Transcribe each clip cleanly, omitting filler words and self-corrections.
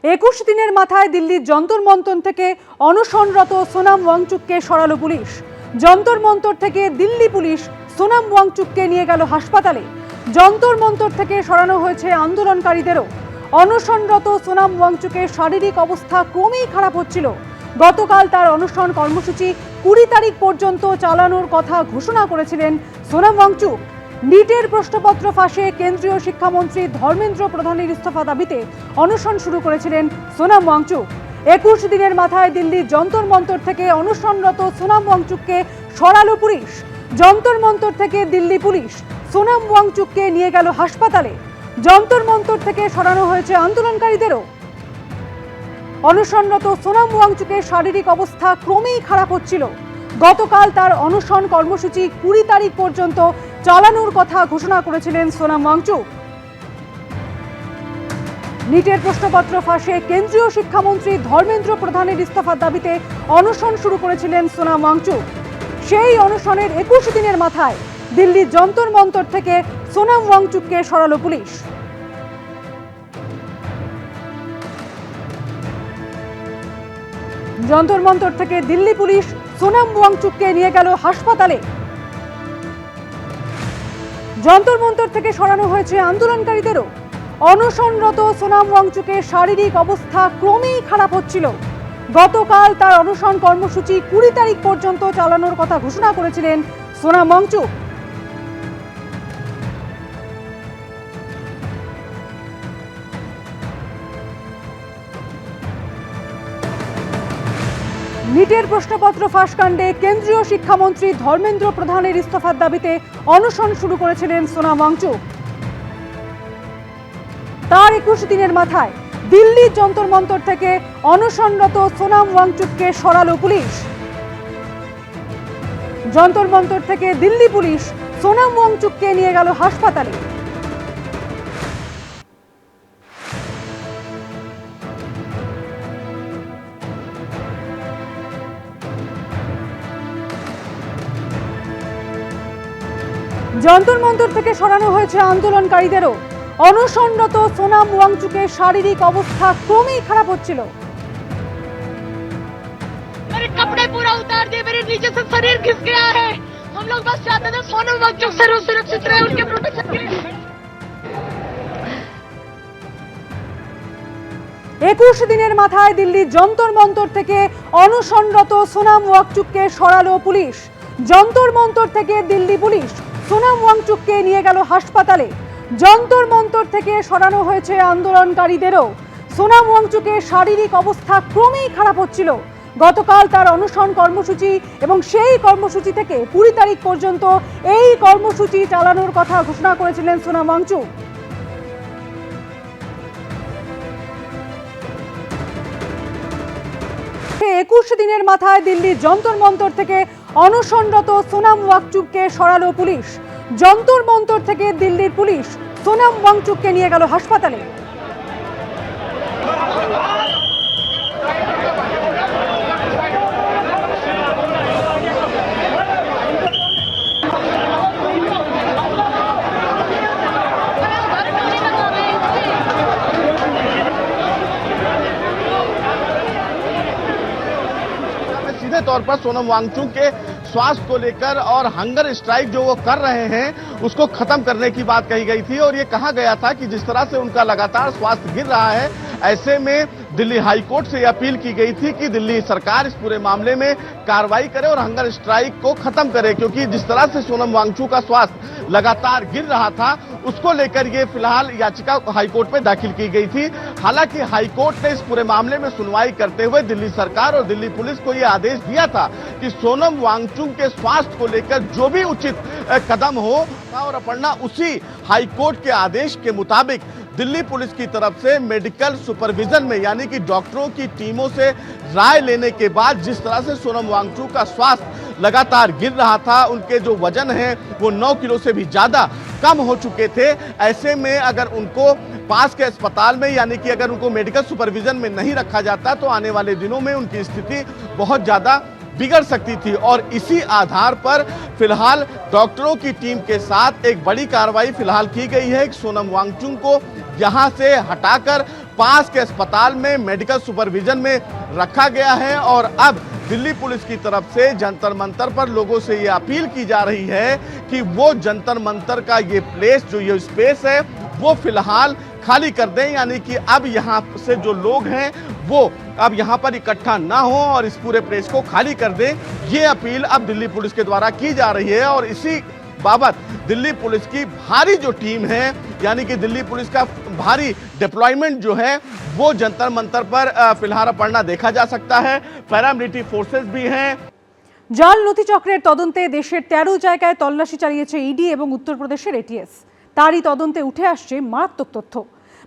21 দিনের মাথায় দিল্লির যন্তর মন্তর থেকে অনশনরত সোনাম ওয়াংচুককে সরালো পুলিশ। যন্তর মন্তর থেকে দিল্লি পুলিশ সোনাম ওয়াংচুককে নিয়ে গেল হাসপাতালে। যন্তর মন্তর থেকে সরানো হয়েছে আন্দোলনকারীদেরও। অনশনরত সোনাম ওয়াংচুকের শারীরিক অবস্থা ক্রমেই খারাপ হচ্ছিল। গতকাল তার অনশন কর্মসূচি 20 তারিখ পর্যন্ত চালানোর কথা ঘোষণা করেছিলেন সোনাম ওয়াংচুক। নিটের প্রশ্নপত্র ফাঁসে কেন্দ্রীয় শিক্ষামন্ত্রী ধর্মেন্দ্র প্রধানের ইস্তফা দাবিতে অনশন শুরু করেছিলেন সোনাম ওয়াংচুক। 21 দিনের মাথায় দিল্লির যন্তর মন্তর থেকে অনশনরত সোনাম ওয়াংচুককে সরালো পুলিশ। যন্তর মন্তর থেকে দিল্লি পুলিশ সোনাম ওয়াংচুককে নিয়ে গেল হাসপাতালে। যন্তর মন্তর থেকে সরানো হয়েছে আন্দোলনকারীদেরও। অনশনরত সোনাম ওয়াংচুকের শারীরিক অবস্থা ক্রমেই খারাপ হচ্ছিল। গতকাল তার অনশন কর্মসূচি 20 তারিখ পর্যন্ত চালানোর কথা ঘোষণা করেছিলেন সোনাম ওয়াংচুক। নিটের প্রশ্নপত্র ফাঁসে কেন্দ্রীয় শিক্ষামন্ত্রী ধর্মেন্দ্র প্রধানের ইস্তফার দাবিতে অনশন শুরু করেছিলেন সোনাম ওয়াংচুক। সেই অনশনের 21 দিনের মাথায় দিল্লির যন্তর মন্তর থেকে সোনাম ওয়াংচুককে সরালো পুলিশ। যন্তর মন্তর থেকে দিল্লি পুলিশ সোনাম ওয়াংচুককে নিয়ে গেল হাসপাতালে। যন্তর মন্তর থেকে সরানো হয়েছে আন্দোলনকারীদেরও। অনশনরত সোনাম ওয়াংচুকের শারীরিক অবস্থা ক্রমেই খারাপ হচ্ছিল। গতকাল তার অনশন কর্মসূচি 20 তারিখ পর্যন্ত চালানোর কথা ঘোষণা করেছিলেন সোনাম ওয়াংচুক। নিটের প্রশ্নপত্র ফাঁসকাণ্ডে কেন্দ্রীয় শিক্ষামন্ত্রী ধর্মেন্দ্র প্রধানের ইস্তফার দাবিতে অনশন শুরু করেছিলেন সোনাম ওয়াংচুক। তার 21 দিনের মাথায় দিল্লির যন্তর মন্তর থেকে অনশনরত সোনাম ওয়াংচুককে সরালো পুলিশ। যন্তর মন্তর থেকে দিল্লি পুলিশ সোনাম ওয়াংচুককে নিয়ে গেল হাসপাতালে। যন্তর মন্তর থেকে সরানো হয়েছে আন্দোলনকারীদেরও। অনশনরত সোনাম ওয়াংচুকের শারীরিক অবস্থা ক্রমেই খারাপ হচ্ছিল। मेरे कपड़े पूरा उतार दिए, मेरे नीचे से शरीर घिस गया है। हम लोग बस चाहते थे सोनम वांगचुक सुरक्षित रहे, उनके प्रोटेक्शन के लिए। 21 দিনের মাথায় দিল্লির যন্তর মন্তর থেকে অনশনরত সোনাম ওয়াংচুককে সরালো পুলিশ। যন্তর মন্তর থেকে দিল্লি পুলিশ সোনাম ওয়াংচুককে নিয়ে গেল হাসপাতালে। যন্তর মন্তর থেকে সরানো হয়েছে আন্দোলনকারীদেরও। সোনাম ওয়াংচুকের শারীরিক অবস্থা ক্রমেই খারাপ হচ্ছিল। গতকাল তার অনশন কর্মসূচি এবং সেই কর্মসূচি থেকে 20 তারিখ পর্যন্ত এই কর্মসূচি চালানোর কথা ঘোষণা করেছিলেন সোনাম ওয়াংচুক। একুশ দিনের মাথায় দিল্লির যন্তর মন্তর থেকে অনশনরত সোনাম ওয়াংচুককে সরালো পুলিশ। যন্তর মন্তর থেকে দিল্লির পুলিশ সোনাম ওয়াংচুককে নিয়ে গেল হাসপাতালে। सीधे तौर पर सोनम वांगचुक के स्वास्थ्य को लेकर और हंगर स्ट्राइक जो वो कर रहे हैं उसको खत्म करने की बात कही गई थी और ये कहा गया था कि जिस तरह से उनका लगातार स्वास्थ्य गिर रहा है, ऐसे में दिल्ली हाईकोर्ट से अपील की गई थी कि दिल्ली सरकार इस पूरे मामले में कार्रवाई करे और हंगर स्ट्राइक को खत्म करे, क्योंकि जिस तरह से सोनम वांगचुक का स्वास्थ्य लगातार गिर रहा था उसको लेकर ये फिलहाल याचिका हाईकोर्ट में दाखिल की गई थी। हालांकि हाईकोर्ट ने इस पूरे मामले में सुनवाई करते हुए दिल्ली सरकार और दिल्ली पुलिस को ये आदेश दिया था कि सोनम वांगचुक के स्वास्थ्य को लेकर जो भी उचित कदम हो और अपर्णा उसी हाईकोर्ट के आदेश के मुताबिक दिल्ली पुलिस की तरफ से मेडिकल सुपरविजन में यानी कि डॉक्टरों की टीमों से राय लेने के बाद जिस तरह से सोनम वांगचुक का स्वास्थ्य लगातार गिर रहा था, उनके जो वजन है वो 9 किलो से भी ज्यादा कम हो चुके थे, ऐसे में अगर उनको पास के अस्पताल में यानी कि अगर उनको मेडिकल सुपरविजन में नहीं रखा जाता तो आने वाले दिनों में उनकी स्थिति बहुत ज्यादा बिगड़ सकती थी। और इसी आधार पर फिलहाल डॉक्टरों की टीम के साथ एक बड़ी कार्रवाई फिलहाल की गई है कि सोनम वांगचुक को यहां से हटाकर पास के अस्पताल में मेडिकल सुपरविजन में रखा गया है। और अब दिल्ली पुलिस की तरफ से जंतर मंतर पर लोगों से ये अपील की जा रही है कि वो जंतर मंतर का ये प्लेस, जो ये स्पेस है, वो फिलहाल खाली कर दें, यानी कि अब यहाँ से जो लोग हैं वो अब यहाँ पर इकट्ठा ना हो और इस पूरे प्लेस को खाली कर दें। ये अपील अब दिल्ली पुलिस के द्वारा की जा रही है। और इसी बाबत दिल्ली पुलिस की भारी जो टीम है, यानी कि दिल्ली पुलिस का भारी डिप्लॉयमेंट जो है वो जंतर मंतर पर फिलहाल पड़ना देखा जा सकता है। पैरामिलिट्री फोर्सेस भी हैं। জাল নথি চক্রের তদন্তে দেশের 13 জায়গায় তল্লাশি চালিয়েছে ইডি এবং উত্তরপ্রদেশের এটিএস। তারই তদন্তে উঠে আসছে মারাত্মক তথ্য।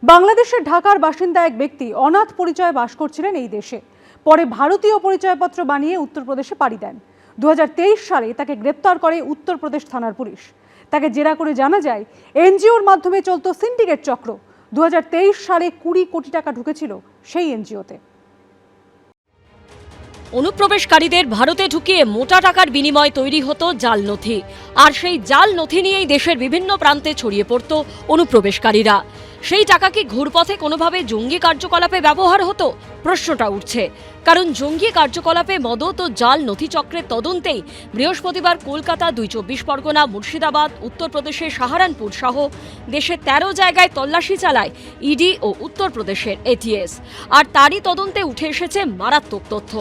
বাংলাদেশের ঢাকার বাসিন্দা এক ব্যক্তি অনাথ পরিচয়ে বাস করছিলেন এই দেশে। পরে ভারতীয় পরিচয়পত্র বানিয়ে উত্তরপ্রদেশে পাড়ি দেন। 2023 সালে তাকে গ্রেপ্তার করে উত্তরপ্রদেশ থানার পুলিশ। তাকে জেরা করে জানা যায় এনজিওর মাধ্যমে চলতো সিন্ডিকেট চক্র। 2023 সালে 20 কোটি টাকা ঢুকেছিল সেই এনজিওতে। অনুপ্রবেশকারীদের ভারতে ঢুকিয়ে মোটা টাকার বিনিময় তৈরি হতো জাল নথি, আর সেই জাল নথি নিয়েই দেশের বিভিন্ন প্রান্তে ছড়িয়ে পড়ত অনুপ্রবেশকারীরা। সেই টাকা কি ঘুরপথে কোনোভাবে জঙ্গি কার্যকলাপে ব্যবহার হতো? প্রশ্নটা উঠছে, কারণ জঙ্গি কার্যকলাপে মদত ও জাল নথি চক্রের তদন্তেই বৃহস্পতিবার কলকাতা, 24 পরগনা, মুর্শিদাবাদ, উত্তরপ্রদেশের সাহারানপুর সহ দেশের 13 জায়গায় তল্লাশি চালায় ইডি ও উত্তরপ্রদেশের এটিএস। আর তারই তদন্তে উঠে এসেছে মারাত্মক তথ্য।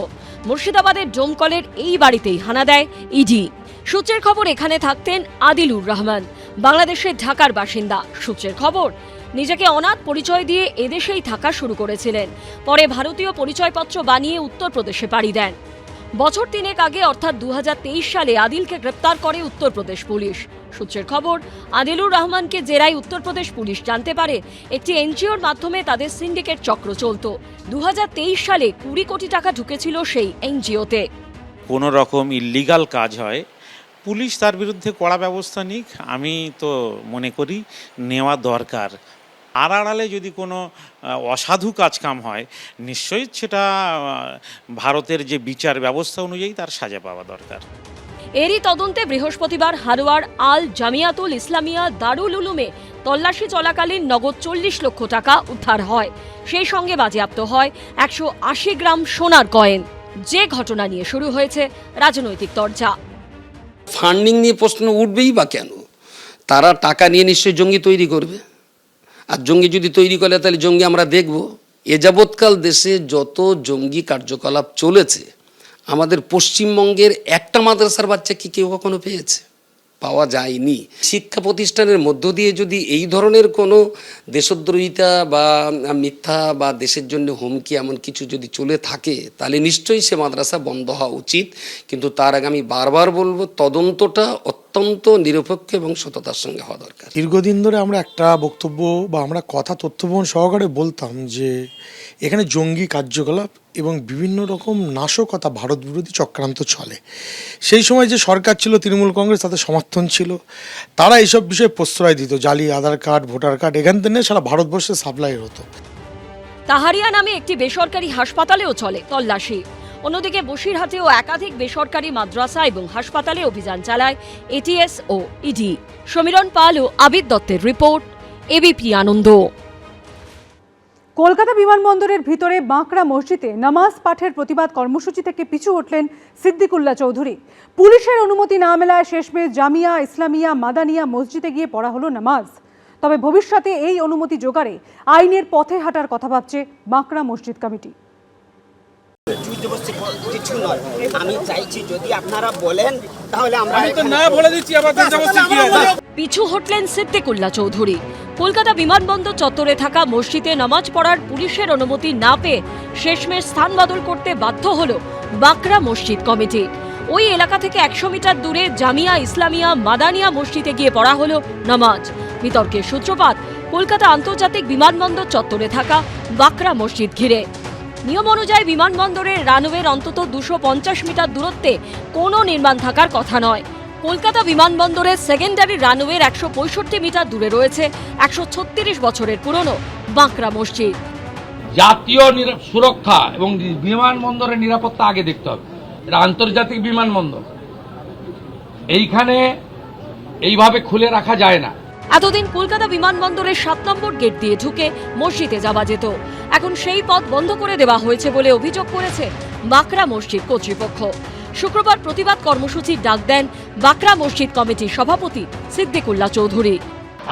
মুর্শিদাবাদের ডোমকলের এই বাড়িতেই হানা দেয় ইডি। সূত্রের খবর, এখানে থাকতেন আদিলুর রহমান, বাংলাদেশের ঢাকার বাসিন্দা। সূত্রের খবর, নিজেকে অনাথ পরিচয় দিয়ে এদেশেই থাকা শুরু করেছিলেন। পরে ভারতীয় পরিচয়পত্র বানিয়ে উত্তরপ্রদেশে পাড়ি দেন। বছর 3 আগে অর্থাৎ 2023 সালে আদিলকে গ্রেপ্তার করে উত্তরপ্রদেশ পুলিশ। সূত্রের খবর, আদিলুর রহমানকে জেরায় উত্তরপ্রদেশ পুলিশ জানতে পারে একটি এনজিওর মাধ্যমে তাদের সিন্ডিকেট চক্র চলত। 2023 সালে 20 কোটি টাকা ঢুকেছিল সেই এনজিওতে। কোনো রকম ইল্লিগাল কাজ হয়, পুলিশ তার বিরুদ্ধে কড়া ব্যবস্থা নিক, আমি তো মনে করি নেওয়া দরকার। আড়ালে যদি কোনো অসাধু কাজকাম হয়, নিশ্চয়ই সেটা ভারতের যে বিচার ব্যবস্থা অনুযায়ী তার সাজা পাওয়া দরকার। এরই তদন্তে বৃহস্পতিবার হারোয়ার আল জামিয়াতুল ইসলামিয়া দারুল উলুমে তল্লাশি চলাকালীন নগদ 40 লক্ষ টাকা উদ্ধার হয়। সেই সঙ্গে বাজেয়াপ্ত হয় 180 গ্রাম সোনার কয়েন। যে ঘটনা নিয়ে শুরু হয়েছে রাজনৈতিক তরজা। ফান্ডিং নিয়ে প্রশ্ন উঠবেই বা কেন? তারা টাকা নিয়ে নিশ্চয়ই জঙ্গি তৈরি করবে। আর জঙ্গি যদি তৈরি করে তাহলে জঙ্গি আমরা দেখব। এ যাবৎকাল দেশে যত জঙ্গি কার্যকলাপ চলেছে, আমাদের পশ্চিমবঙ্গের একটা মাদ্রাসার বাচ্চা কি কেউ কখনো পেয়েছে? পাওয়া যায়নি। শিক্ষা প্রতিষ্ঠানের মধ্য দিয়ে যদি এই ধরনের কোনো দেশদ্রোহিতা বা মিথ্যা বা দেশের জন্য হুমকি এমন কিছু যদি চলে থাকে, তাহলে নিশ্চয়ই সে মাদ্রাসা বন্ধ হওয়া উচিত। কিন্তু তার আগে আমি বারবার বলবো, তদন্তটা অত্যন্ত নিরপেক্ষ এবং সততার সঙ্গে হওয়া দরকার। দীর্ঘদিন ধরে আমরা একটা বক্তব্য বা আমরা কথা তথ্যবহন সহকারে বলতাম যে এখানে জঙ্গি কার্যকলাপ এবং বিভিন্ন রকম নাশকতা, ভারত বিরোধী চক্রান্ত চলে। সেই সময় যে সরকার ছিল তৃণমূল কংগ্রেস, তাদের সমর্থন ছিল, তারা এইসব বিষয়ে প্রশ্রয় দিত। জালি আধার কার্ড, ভোটার কার্ড এখান থেকে সারা ভারতবর্ষে সাপ্লাই হতো। তাহারিয়া নামে একটি বেসরকারি হাসপাতালেও চলে তল্লাশি। অন্যদিকে বসিরহাটেও একাধিক বেসরকারি মাদ্রাসা এবং হাসপাতালে অভিযান চালায় এটিএস ও ইডি। সমীরণ পাল ও আবিদ দত্তের রিপোর্ট, এবিপি আনন্দ। কলকাতা বিমানবন্দরের ভিতরে বাঁকড়া মসজিদে নামাজ পাঠের প্রতিবাদ কর্মসূচি থেকে পিছু হটলেন সিদ্দিকুল্লাহ চৌধুরী। পুলিশের অনুমতি না মেলায় শেষমেশ জামিয়া ইসলামিয়া মাদানিয়া মসজিদে গিয়ে পড়া হলো নামাজ। তবে ভবিষ্যতে এই অনুমতি জোগাড়ে আইনের পথে হাঁটার কথা ভাবছে বাঁকড়া মসজিদ কমিটি। কিছু নয়, আমি চাইছি যদি আপনারা বলেন তাহলে আমরা না বলে দিচ্ছি। আবার পিছু হটলেন সিদ্দিকুল্লাহ চৌধুরী। কলকাতা বিমানবন্দর চত্বরে থাকা মসজিদে নামাজ পড়ার পুলিশের অনুমতি না পেয়ে শেষমেশ স্থান বদল করতে বাধ্য হল বাঁকড়া মসজিদ কমিটি। ওই এলাকা থেকে 100 মিটার দূরে জামিয়া ইসলামিয়া মাদানিয়া মসজিদে গিয়ে পড়া হলো নামাজ। বিতর্কের সূত্রপাত কলকাতা আন্তর্জাতিক বিমানবন্দর চত্বরে থাকা বাঁকড়া মসজিদ ঘিরে। নিয়ম অনুযায়ী বিমানবন্দরের রানওয়ের অন্তত 250 মিটার দূরত্বে কোনো নির্মাণ থাকার কথা নয়। কলকাতা বিমানবন্দরের সেকেন্ডারি রানওয়ের 165 মিটার দূরে রয়েছে 136 বছরের পুরনো বাঁকড়া মসজিদ। জাতীয় সুরক্ষা এবং বিমানবন্দরের নিরাপত্তা আগে দেখতে হবে। এটা আন্তর্জাতিক বিমানবন্দর, এইখানে এইভাবে খুলে রাখা যায় না। এতদিন কলকাতা বিমানবন্দরের 7 নম্বর গেট দিয়ে ঢুকে মসজিদে যাওয়া যেত, এখন সেই পথ বন্ধ করে দেওয়া হয়েছে বলে অভিযোগ করেছে বাকরা মসজিদ কর্তৃপক্ষ। শুক্রবার প্রতিবাদ কর্মসূচির ডাক দেন বাকরা মসজিদ কমিটির সভাপতি সিদ্দিকুল্লাহ চৌধুরী।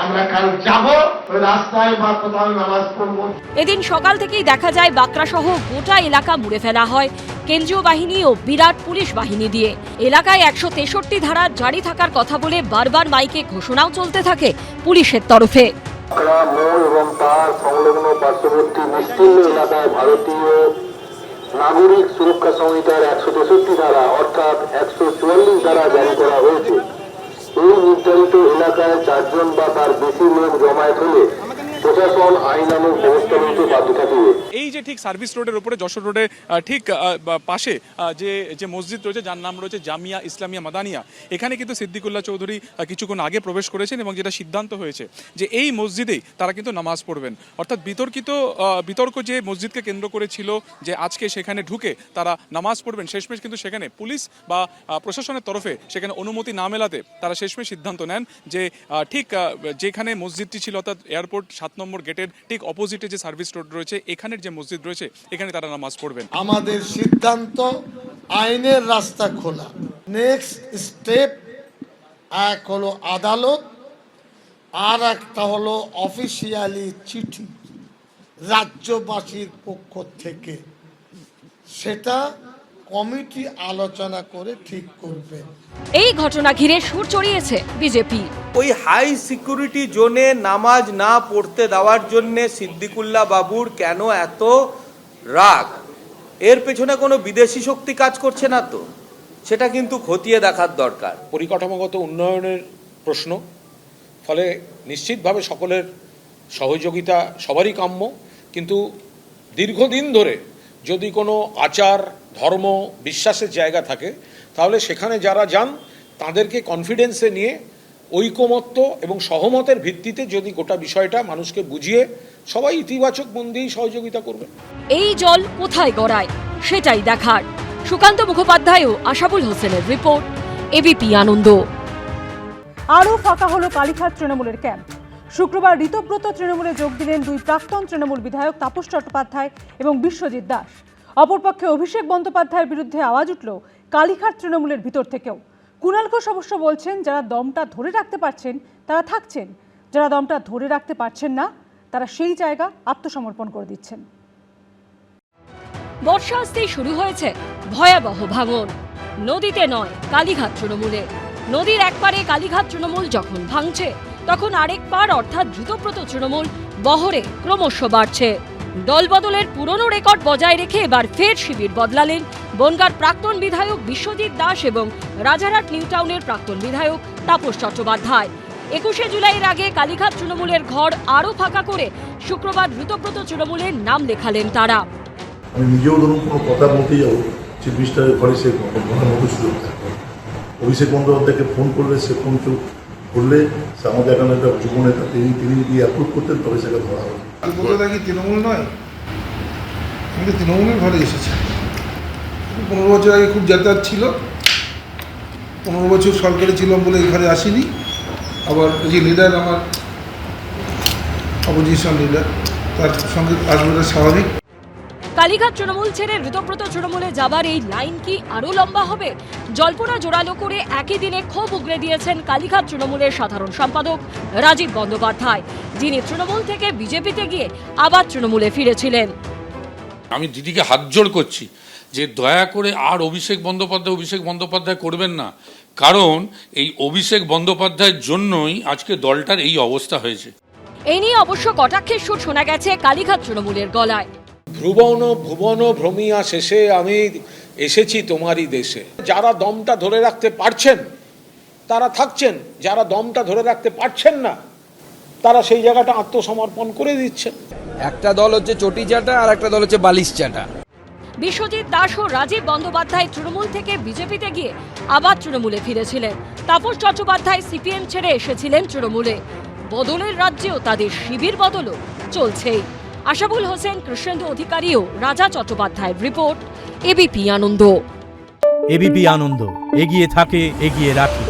আমরা কাল যাব, ওই রাস্তায় বা কোথাও নামাজ পড়বো। এদিন সকাল থেকেই দেখা যায় বাকরা সহ গোটা এলাকা মুড়ে ফেলা হয় কেন্দ্রীয় বাহিনী ও বিরাট পুলিশ বাহিনী দিয়ে। এলাকায় 163 ধারা জারি থাকার কথা বলে বারবার মাইকে ঘোষণাও চলতে থাকে পুলিশের তরফে। বাকরা মোড় এবং তার সংলগ্ন পার্শ্ববর্তী বিস্তীর্ণ এলাকায় ভারতীয় নাগরিক সুরক্ষা সংহিতার 163 ধারা অর্থাৎ 144 ধারা জারি করা হয়েছে। এই নির্ধারিত এলাকায় 4 জন বা তার বেশি লোক জমায়েত হলে প্রশাসন আইনানুগ ব্যবস্থা নিতে বাধ্য থাকবে। এই যে ঠিক সার্ভিস রোডের উপরে, যশোর রোডে ঠিক পাশে যে মসজিদ রয়েছে যার নাম রয়েছে জামিয়া ইসলামিয়া মাদানিয়া, এখানে কিন্তু সিদ্দিকুল্লাহ চৌধুরী কিছুক্ষণ আগে প্রবেশ করেছেন এবং যেটা সিদ্ধান্ত হয়েছে যে এই মসজিদেই তারা কিন্তু নামাজ পড়বেন। অর্থাৎ বিতর্ক যে মসজিদকে কেন্দ্র করে ছিল যে আজকে সেখানে ঢুকে তারা নামাজ পড়বেন, শেষমেশ কিন্তু সেখানে পুলিশ বা প্রশাসনের তরফে সেখানে অনুমতি না মেলাতে তারা শেষমেশ সিদ্ধান্ত নেন যে ঠিক যেখানে মসজিদটি ছিল অর্থাৎ এয়ারপোর্ট 7 নম্বর গেটের ঠিক অপোজিটে যে সার্ভিস রোড রয়েছে, এখানের যে মসজিদ রয়েছে এখানে তারা নামাজ পড়বেন। আমাদের সিদ্ধান্ত আইনের রাস্তা খোলা। নেক্সট স্টেপ এক হলো আদালত, আর একটা হলো অফিসিয়ালি চিঠি রাজ্যবাসীর পক্ষ থেকে, সেটা কমিটি আলোচনা করে ঠিক করবে। এই ঘটনা ঘিরে সুর চড়িয়েছে বিজেপি। ওই হাই সিকিউরিটি জোনে নামাজ না পড়তে দেওয়ার জন্য সিদ্দিকুল্লাহ বাবুর কেন এত রাগ? এর পেছনে কোনো বিদেশি শক্তি কাজ করছে না তো? সেটা কিন্তু খতিয়ে দেখার দরকার। পরিকাঠামোগত উন্নয়নের প্রশ্ন, ফলে নিশ্চিতভাবে সকলের সহযোগিতা সবারই কাম্য, কিন্তু দীর্ঘদিন ধরে যদি কোনো আচার ধর্ম বিশ্বাসের জায়গা থাকে তাহলে সেখানে যারা যান তাদেরকে কনফিডেন্সে নিয়ে ঐকমত্য এবং সহমতের ভিত্তিতে যদি গোটা বিষয়টা মানুষকে বুঝিয়ে সবাই ইতিবাচক মন দিয়েই সহযোগিতা করবে। এই জল কোথায় গড়ায় সেটাই দেখার। সুকান্ত মুখোপাধ্যায় ও আশাবুল হোসেনের রিপোর্ট, এবিপি আনন্দ। আরও ফাঁকা হলো কালীঘাট তৃণমূলের ক্যাম্প। শুক্রবার ঋতব্রত তৃণমূলে যোগ দিলেন 2 প্রাক্তন তৃণমূল বিধায়ক তাপস চট্টোপাধ্যায় এবং বিশ্বজিৎ দাস। অপরপক্ষে অভিষেক বন্দ্যোপাধ্যায়ের বিরুদ্ধে আওয়াজ উঠল কালীঘাট তৃণমূলের ভিতর থেকেও। কুণাল ঘোষ অবশ্য বলছেন, যারা দমটা ধরে রাখতে পারছেন তারা থাকছেন, যারা দমটা ধরে রাখতে পারছেন না তারা সেই জায়গা আত্মসমর্পণ করে দিচ্ছেন। বর্ষা আসতেই শুরু হয়েছে ভয়াবহ ভাঙন। নদীতে নয়, কালীঘাট তৃণমূলে। নদীর একপারে কালীঘাট তৃণমূল যখন ভাঙছে, তখন আরেক পার অর্থাৎ দ্রুতব্রত তৃণমূল বহরে ক্রমশ বাড়ছে। দলবদলের পুরনো রেকর্ড বজায় রেখে এবার ফের শিবির বদলালেন বনগাঁর প্রাক্তন বিধায়ক বিশ্বজিৎ দাস এবং রাজারহাট নিউ টাউনের প্রাক্তন বিধায়ক তাপস চট্টোপাধ্যায়। 21শে জুলাইয়ের আগে কালীঘাট তৃণমূলের ঘর আরও ফাঁকা করে শুক্রবার দ্রুতব্রত তৃণমূলের নাম লেখালেন তারা। আমি নিজেও ধরুন কোনো কথা বলতে যাবো, চিফ মিনিস্টারের ঘরে সে ঘরের মতো সুযোগ থাকবে। অভিষেক বন্দ্যোপাধ্যায়কে ফোন করলে সে ফোন করলে সে আমাদের এখানে একটা যুবনেতা, তিনি যদি অ্যাপ্রুভ করতেন তবে সেটা ধরা হবে। কি তৃণমূল নয়, আমি তো তৃণমূলের ঘরে এসেছি। 15 বছর আগে খুব যাতায়াত ছিল, 15 বছর সরকারে ছিলাম বলে এই ঘরে আসিনি। আবার যে লিডার আমার অপোজিশন লিডার, তার সঙ্গে আসবে স্বাভাবিক। কালীঘাট তৃণমূল ছেড়ে ঋতব্রত তৃণমূলে যাবার এই লাইন কি আরও লম্বা হবে? জল্পনা জোরালো করে একই দিনে ক্ষোভ উগরে দিয়েছেন কালীঘাট তৃণমূলের সাধারণ সম্পাদক রাজীব বন্দ্যোপাধ্যায়, যিনি তৃণমূল থেকে বিজেপিতে গিয়ে আবার তৃণমূলে ফিরেছিলেন। আমি দিদিকে হাত জোড় করছি যে দয়া করে আর অভিষেক বন্দ্যোপাধ্যায় করবেন না, কারণ এই অভিষেক বন্দ্যোপাধ্যায়ের জন্যই আজকে দলটার এই অবস্থা হয়েছে। এই নিয়ে অবশ্য কটাক্ষের সুর শোনা গেছে কালীঘাট তৃণমূলের গলায়। ভুবন ভ্রমিয়া শেষে আমি এসেছি তোমারই দেশে। যারা দমটা ধরে রাখতে পারছেন তারা থাকছেন, যারা দমটা ধরে রাখতে পারছেন না তারা সেই জায়গাটা আত্মসমর্পণ করে দিচ্ছেন। একটা দল হচ্ছে চটি চাটা আর একটা দল হচ্ছে বালিশ চাটা। বিশ্বজিৎ দাস ও রাজীব বন্দ্যোপাধ্যায় তৃণমূল থেকে বিজেপিতে গিয়ে আবার তৃণমূলে ফিরেছিলেন। তাপস চট্টোপাধ্যায় সিপিএম ছেড়ে এসেছিলেন তৃণমূলে। বদলের রাজ্যেও তাদের শিবির বদলও চলছেই। আশাবুল হোসেন, কৃষ্ণেন্দু অধিকারী ও রাজা চট্টোপাধ্যায়ের রিপোর্ট, এবিপি আনন্দ। এবিপি আনন্দ, এগিয়ে থাকে, এগিয়ে রাখে।